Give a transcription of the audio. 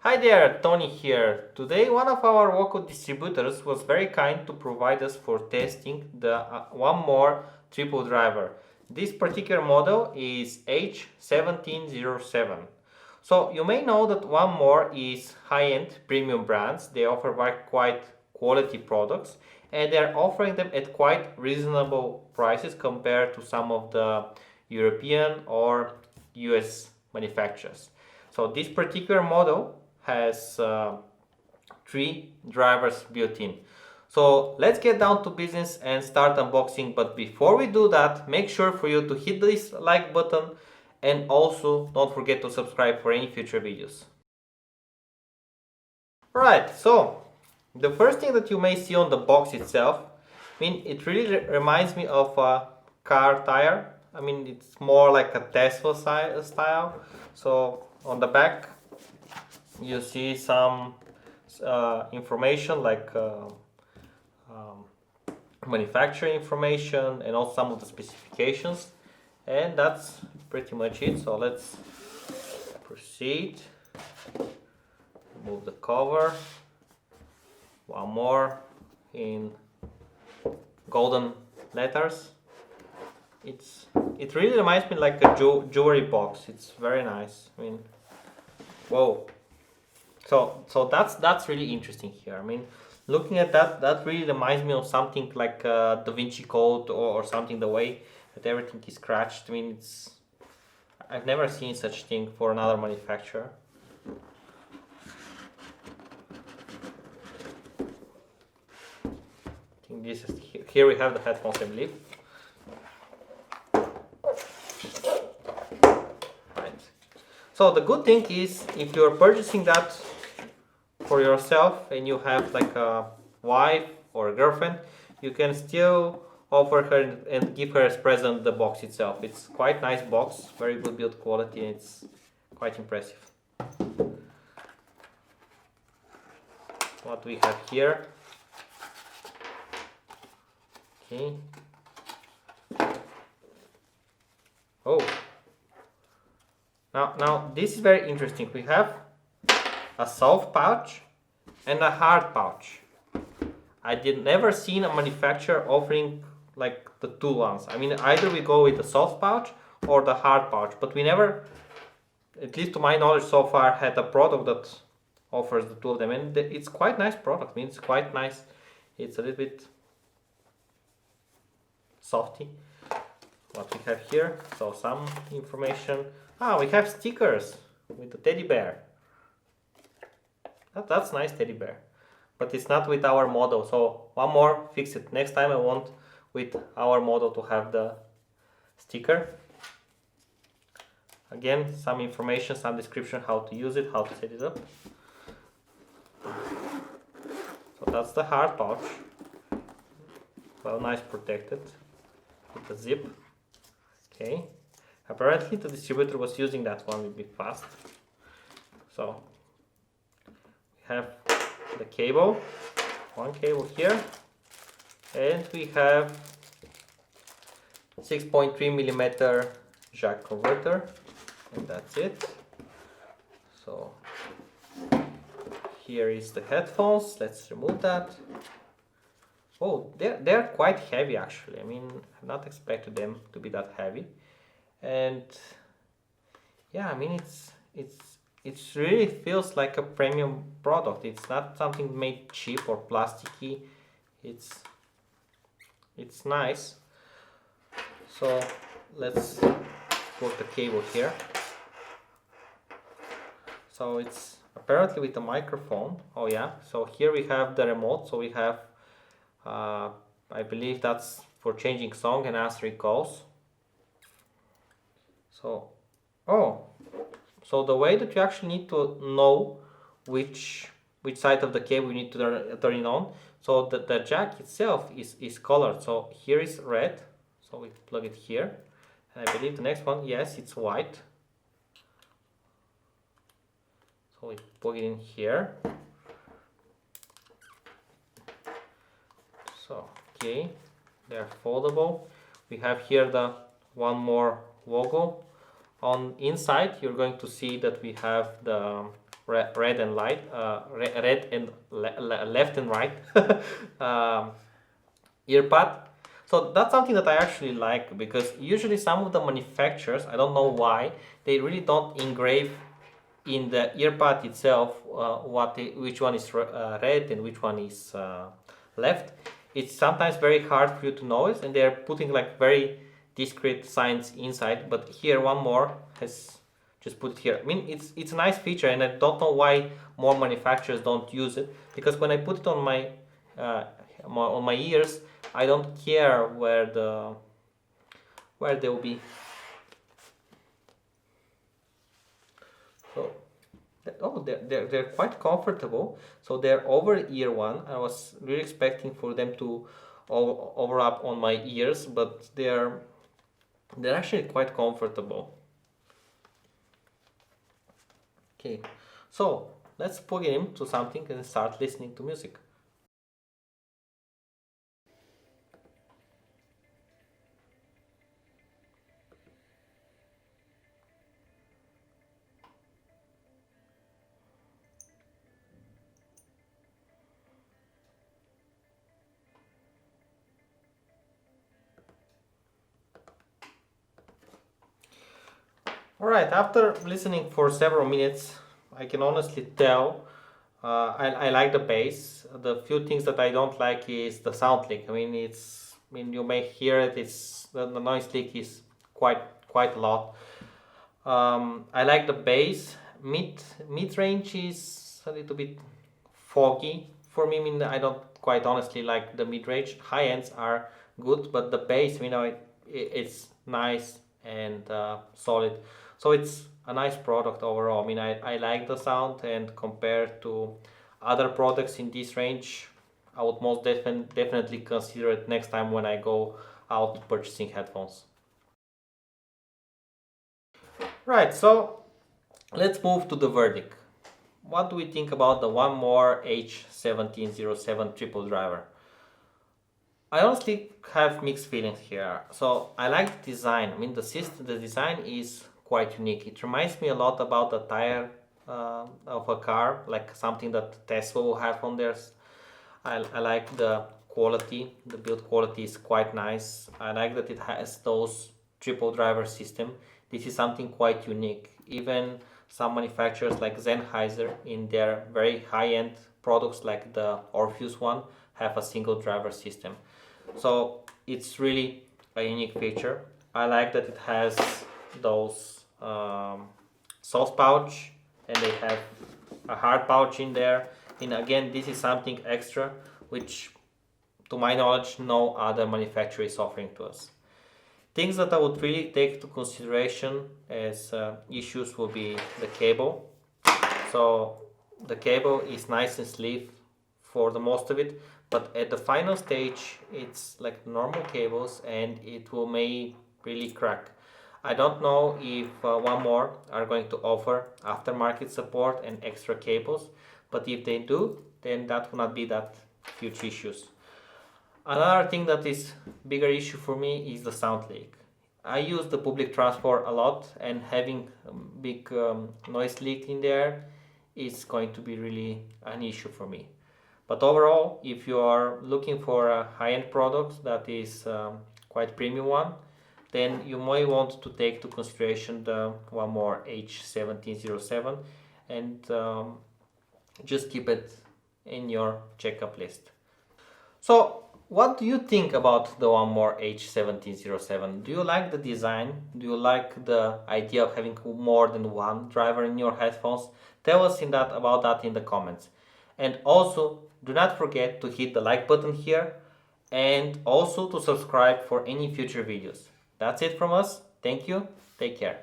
Hi there, Tony here. Today one of our local distributors was very kind to provide us for testing the one more triple driver. This particular model is H1707. So you may know that one more is high-end premium brands. They offer quite quality products and they're offering them at quite reasonable prices compared to some of the European or US manufacturers. So this particular model has 3 drivers built in. So let's get down to business and start unboxing. But before we do that, make sure for you to hit this like button and also don't forget to subscribe for any future videos. Right, so the first thing that you may see on the box itself, it really reminds me of a car tire. It's more like a Tesla style. So on the back you see some information like manufacturing information and also some of the specifications, and that's pretty much it. So let's proceed. Remove the cover. One more in golden letters. It really reminds me like a jewelry box. It's very nice. Whoa. So that's really interesting here. Looking at that really reminds me of something like Da Vinci Code or something. The way that everything is scratched. I've never seen such thing for another manufacturer. I think this is here we have the headphones, I believe. Right. So the good thing is, if you're purchasing that for yourself and you have like a wife or a girlfriend, you can still offer her and give her as present the box itself. It's quite nice box, very good build quality, and it's quite impressive. What we have here. Okay. Oh. Now this is very interesting. We have a soft pouch and a hard pouch. I never seen a manufacturer offering like the two ones. Either we go with the soft pouch or the hard pouch, but we never, at least to my knowledge so far, had a product that offers the two of them, and it's quite nice product. It's quite nice. It's a little bit softy. What we have here, so some information. We have stickers with the teddy bear. That's nice, teddy bear, but it's not with our model. So one more, fix it. Next time I want with our model to have the sticker. Again, some information, some description, how to use it, how to set it up. So that's the hard pouch. Well, nice protected with the zip. Okay. Apparently the distributor was using that one a bit fast. So we have the cable, one cable here, and we have 6.3mm jack converter, and that's it. So here is the headphones. Let's remove that. Oh, they're quite heavy actually. I've not expected them to be that heavy, and yeah, it really feels like a premium product. It's not something made cheap or plasticky. It's nice. So let's put the cable here. So it's apparently with the microphone. Oh yeah. So here we have the remote. So we have I believe that's for changing song and answering calls. So the way that you actually need to know which side of the cable you need to turn it on. So the jack itself is colored. So here is red. So we plug it here. And I believe the next one, yes, it's white. So we plug it in here. So okay, they're foldable. We have here the one more logo. On inside you're going to see that we have the red and light, red and left and right um, earpad. So that's something that I actually like, because usually some of the manufacturers, I don't know why, they really don't engrave in the earpad itself which one is red and which one is left. It's sometimes very hard for you to notice, and they're putting like very discrete signs inside. But here one more has just put it here. I mean, it's a nice feature, and I don't know why more manufacturers don't use it, because when I put it on my ears, I don't care where they'll be. So, oh, they're quite comfortable. So they're over ear one. I was really expecting for them to overlap on my ears, but they're actually quite comfortable. Okay, so let's plug it into something and start listening to music. Alright, after listening for several minutes, I can honestly tell I like the bass. The few things that I don't like is the sound leak. I mean, you may hear it. It's the noise leak is quite a lot. I like the bass. Mid range is a little bit foggy for me. I mean, I don't quite honestly like the mid range. High ends are good, but the bass, it's nice and solid. So it's a nice product overall. I mean, I like the sound, and compared to other products in this range, I would most definitely consider it next time when I go out purchasing headphones. Right, so let's move to the verdict. What do we think about the One More H1707 triple driver? I honestly have mixed feelings here. So I like the design. I mean, the design is quite unique. It reminds me a lot about the tire of a car, like something that Tesla will have on theirs. I like the quality. The build quality is quite nice. I like that it has those triple driver system. This is something quite unique. Even some manufacturers like Sennheiser in their very high-end products like the Orpheus one have a single driver system. So it's really a unique feature. I like that it has those soft pouch, and they have a hard pouch in there. And again, this is something extra which, to my knowledge, no other manufacturer is offering to us. Things that I would really take to consideration as issues will be the cable. So the cable is nice and sleek for the most of it, but at the final stage it's like normal cables, and it may really crack. I don't know if One More are going to offer aftermarket support and extra cables, but if they do, then that will not be that huge issues. Another thing that is bigger issue for me is the sound leak. I use the public transport a lot, and having big noise leak in there is going to be really an issue for me. But overall, if you are looking for a high-end product that is quite premium one, then you may want to take to consideration the One More H1707, and just keep it in your checkup list. So, what do you think about the One More H1707? Do you like the design? Do you like the idea of having more than one driver in your headphones? Tell us about that in the comments. And also, do not forget to hit the like button here, and also to subscribe for any future videos. That's it from us. Thank you. Take care.